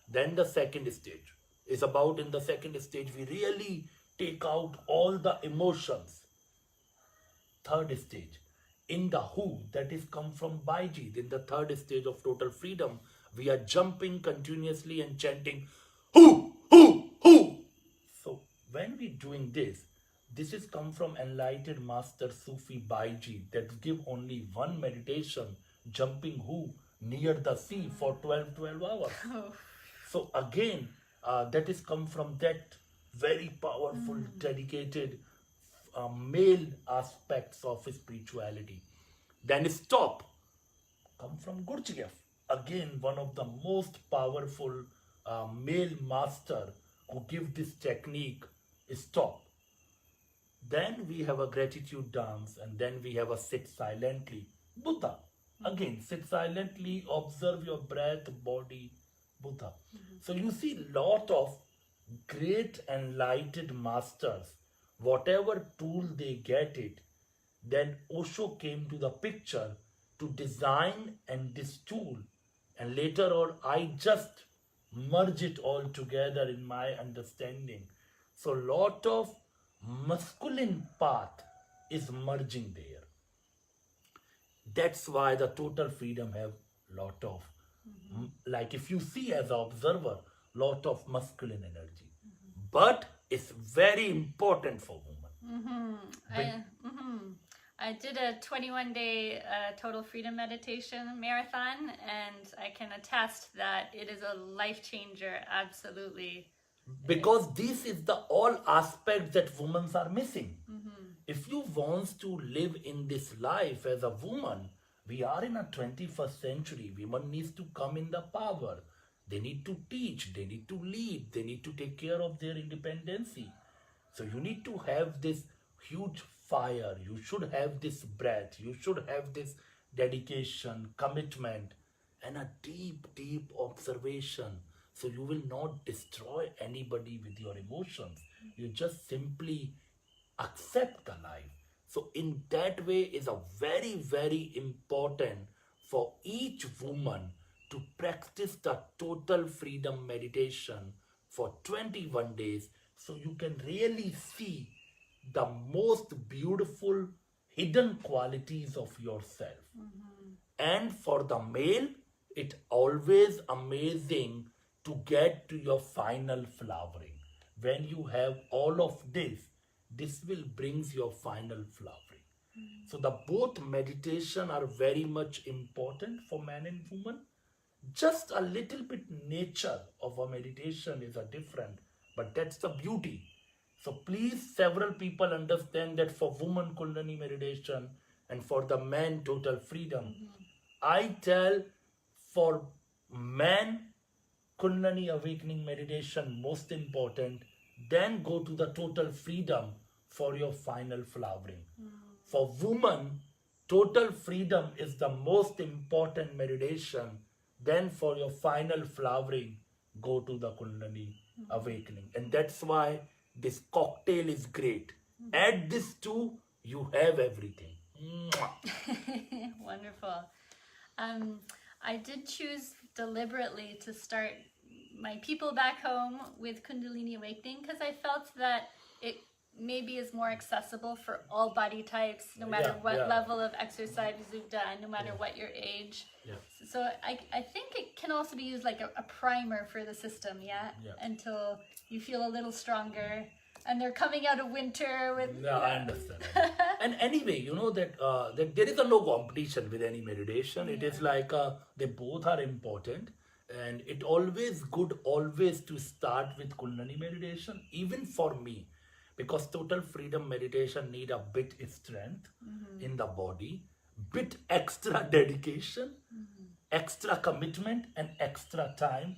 Then the second stage is about, in the second stage, we really take out all the emotions. Third stage, in the who, that is come from Baiji. In the third stage of total freedom, we are jumping continuously and chanting who, who. So when we doing this is come from enlightened master Sufi Baiji that give only one meditation, jumping who near the sea for 12 hours. So again, that is come from that very powerful, dedicated male aspects of spirituality. Then stop, come from Gurdjieff. Again, one of the most powerful male master who give this technique, stop. Then we have a gratitude dance, and then we have a sit silently. Buddha. Again, sit silently, observe your breath, body, Buddha. So you see lot of great enlightened masters, whatever tool they get it, then Osho came to the picture to design and this tool, and later on I just merge it all together in my understanding. So lot of masculine path is merging there. That's why the total freedom have lot of, like if you see as an observer, lot of masculine energy. But it's very important for women. I did a 21-day total freedom meditation marathon, and I can attest that it is a life changer, absolutely. Because this is the all aspects that women are missing. If you want to live in this life as a woman, we are in a 21st century. Women needs to come in the power. They need to teach, they need to lead, they need to take care of their independency. So you need to have this huge fire, you should have this breath, you should have this dedication, commitment, and a deep observation. So you will not destroy anybody with your emotions. You just simply accept the life. So in that way is a very important for each woman to practice the total freedom meditation for 21 days, so you can really see the most beautiful hidden qualities of yourself. And for the male, it always amazing to get to your final flowering. When you have all of this will brings your final flowering. So the both meditation are very much important for man and woman. Just a little bit nature of a meditation is a different, but that's the beauty. So please, several people understand that for woman Kundalini meditation and for the man total freedom. I tell for man Kundalini awakening meditation most important, then go to the total freedom for your final flowering. For woman, total freedom is the most important meditation. Then for your final flowering, go to the Kundalini awakening. And that's why this cocktail is great. Add this too, you have everything. Wonderful. I did choose deliberately to start my people back home with Kundalini Awakening, because I felt that it maybe is more accessible for all body types, no matter what level of exercise you've done, no matter what your age. Yeah. So I think it can also be used like a primer for the system, until you feel a little stronger. And they're coming out of winter with... Yeah, I understand. And anyway, you know that there is no competition with any meditation. It is like they both are important. And it always good always to start with Kundalini meditation, even for me. Because total freedom meditation need a bit strength in the body, bit extra dedication, extra commitment and extra time.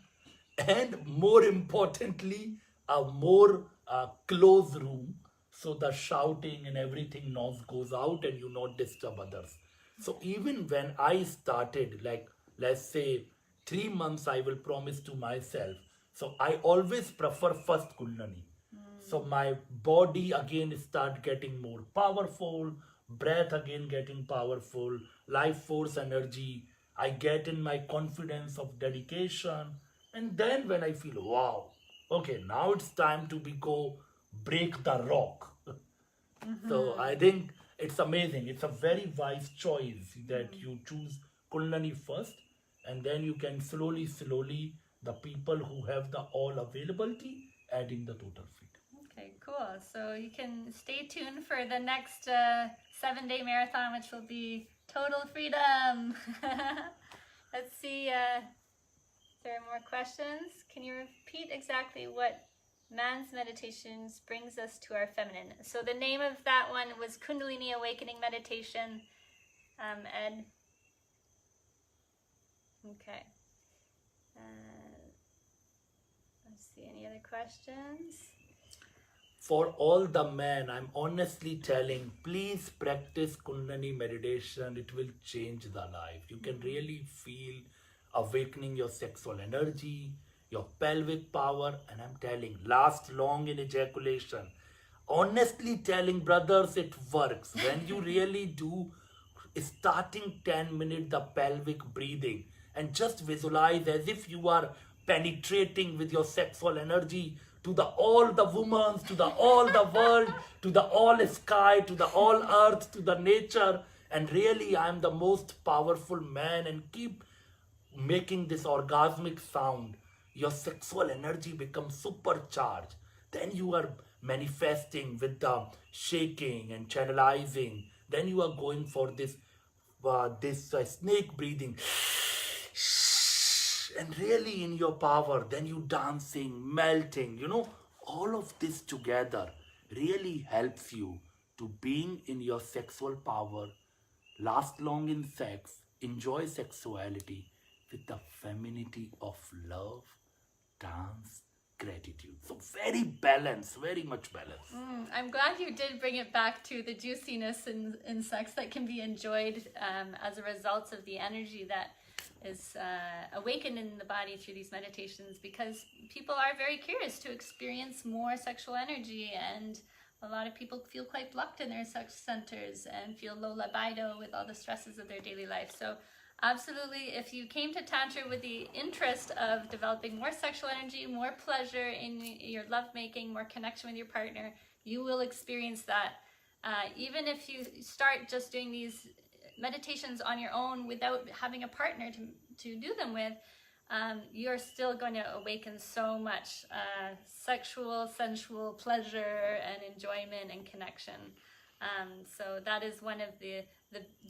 And more importantly, a more close room, so the shouting and everything noise goes out and you not disturb others. So even when I started, like let's say 3 months, I will promise to myself. So I always prefer first Kundalini. So my body again start getting more powerful, breath again getting powerful, life force energy. I get in my confidence of dedication. And then when I feel, wow, okay, now it's time to go break the rock. So I think it's amazing. It's a very wise choice that you choose Kundalini first, and then you can slowly, the people who have the all availability, adding the total freedom. Okay, cool. So you can stay tuned for the next 7-day marathon, which will be total freedom. Let's see. There are more questions. Can you repeat exactly what man's meditations brings us to our feminine? So the name of that one was Kundalini Awakening Meditation. Ed. Okay. Let's see, any other questions? For all the men, I'm honestly telling, please practice Kundalini meditation. It will change the life. You can really feel awakening your sexual energy, your pelvic power, and I'm telling, last long in ejaculation. Honestly telling, brothers, it works. When you really do, starting 10 minutes, the pelvic breathing, and just visualize as if you are penetrating with your sexual energy to the all the women, to the all the world, to the all sky, to the all earth, to the nature, and really I'm the most powerful man, and keep making this orgasmic sound. Your sexual energy becomes supercharged. Then you are manifesting with the shaking and channelizing. Then you are going for this snake breathing, and really in your power. Then you dancing, melting, all of this together really helps you to being in your sexual power, last long in sex, enjoy sexuality with the femininity of love, dance, gratitude. So very balanced, very much balanced. I'm glad you did bring it back to the juiciness in sex that can be enjoyed as a result of the energy that is awakened in the body through these meditations, because people are very curious to experience more sexual energy, and a lot of people feel quite blocked in their sex centers and feel low libido with all the stresses of their daily life. So absolutely, if you came to Tantra with the interest of developing more sexual energy, more pleasure in your lovemaking, more connection with your partner, you will experience that. Even if you start just doing these meditations on your own without having a partner to do them with, you're still going to awaken so much sexual, sensual pleasure and enjoyment and connection. So that is one of the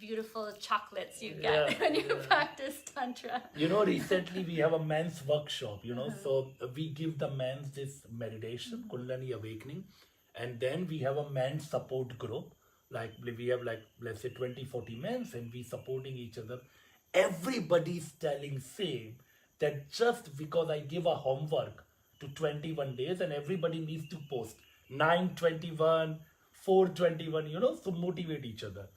beautiful chocolates you get when you practice Tantra. Recently we have a men's workshop, so we give the men's this meditation, Kundalini Awakening, and then we have a men's support group. Like we have let's say 20-40 men, and we supporting each other. Everybody's telling same that just because I give a homework to 21 days and everybody needs to post 9/21, 4/21, so motivate each other.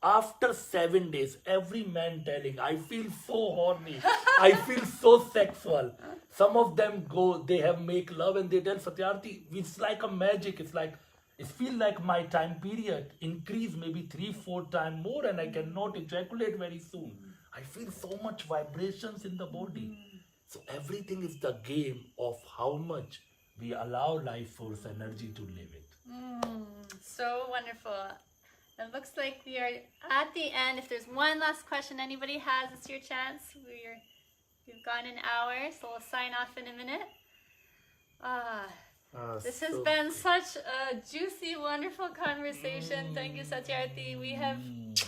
After 7 days, every man telling, I feel so horny, I feel so sexual. Some of them they have make love and they tell Satyarthi, it's like a magic. It feels like my time period increase maybe 3-4 times more, and I cannot ejaculate very soon. I feel so much vibrations in the body. So everything is the game of how much we allow life force energy to live it. So wonderful. It looks like we are at the end. If there's one last question anybody has, it's your chance. We've gone an hour, so we'll sign off in a minute. This has been such a juicy, wonderful conversation. Thank you, Satyarthi. We have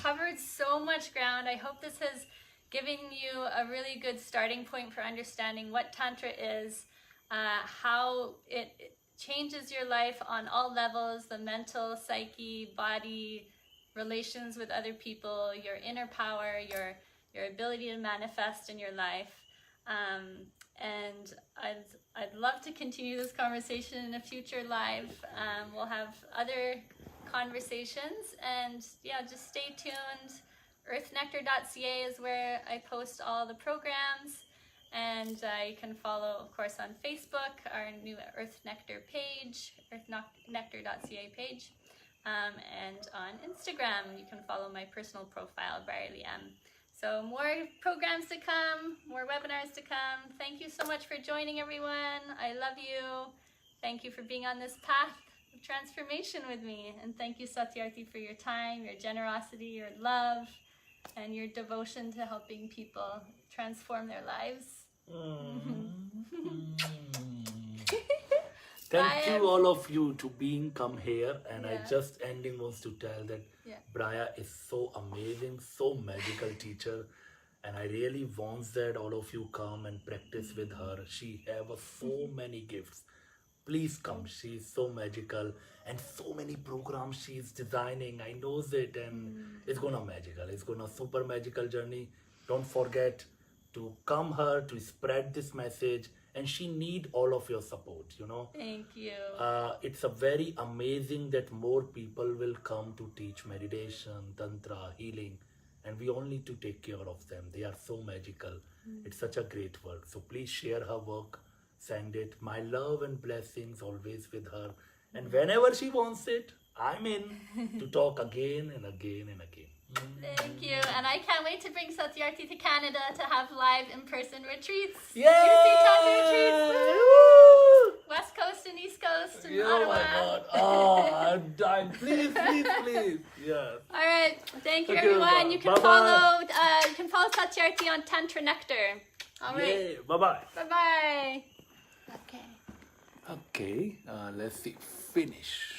covered so much ground. I hope this has given you a really good starting point for understanding what Tantra is, how it changes your life on all levels, the mental, psyche, body, relations with other people, your inner power, your ability to manifest in your life. And I'd love to continue this conversation in a future live. We'll have other conversations, and yeah, just stay tuned. earthnectar.ca is where I post all the programs, and you can follow, of course, on Facebook, our new Earth Nectar page, earthnectar.ca page, and on Instagram, you can follow my personal profile, Bryarly M. So more programs to come, more webinars to come. Thank you so much for joining, everyone. I love you. Thank you for being on this path of transformation with me. And thank you, Satyarthi, for your time, your generosity, your love, and your devotion to helping people transform their lives. Thank you all of you to being come here, and I Yeah. just ending wants to tell that Yeah. Brya is so amazing, so magical teacher, and I really want that all of you come and practice with her. She have so many gifts. Please come. She is so magical, and so many programs she is designing. I knows it, and it's gonna magical. It's gonna super magical journey. Don't forget to come her to spread this message, and she need all of your support. Thank you. It's a very amazing that more people will come to teach meditation, tantra, healing, and we all need to take care of them. They are so magical. It's such a great work. So please share her work, send it. My love and blessings always with her. And whenever she wants it, I'm in to talk again and again and again. Thank you. And I can't wait to bring Satyarthi to Canada to have live in-person retreats. Yay! Juicy Tantra retreats. West Coast and East Coast and Oh Ottawa. my God. Oh, I'm dying. Please, please, please. Yes. All right. Thank you, Okay, everyone. You can bye-bye. follow Satyarthi on Tantra Nectar. All right. Yay. Bye-bye. Bye-bye. Okay. Okay, let's see. Finish.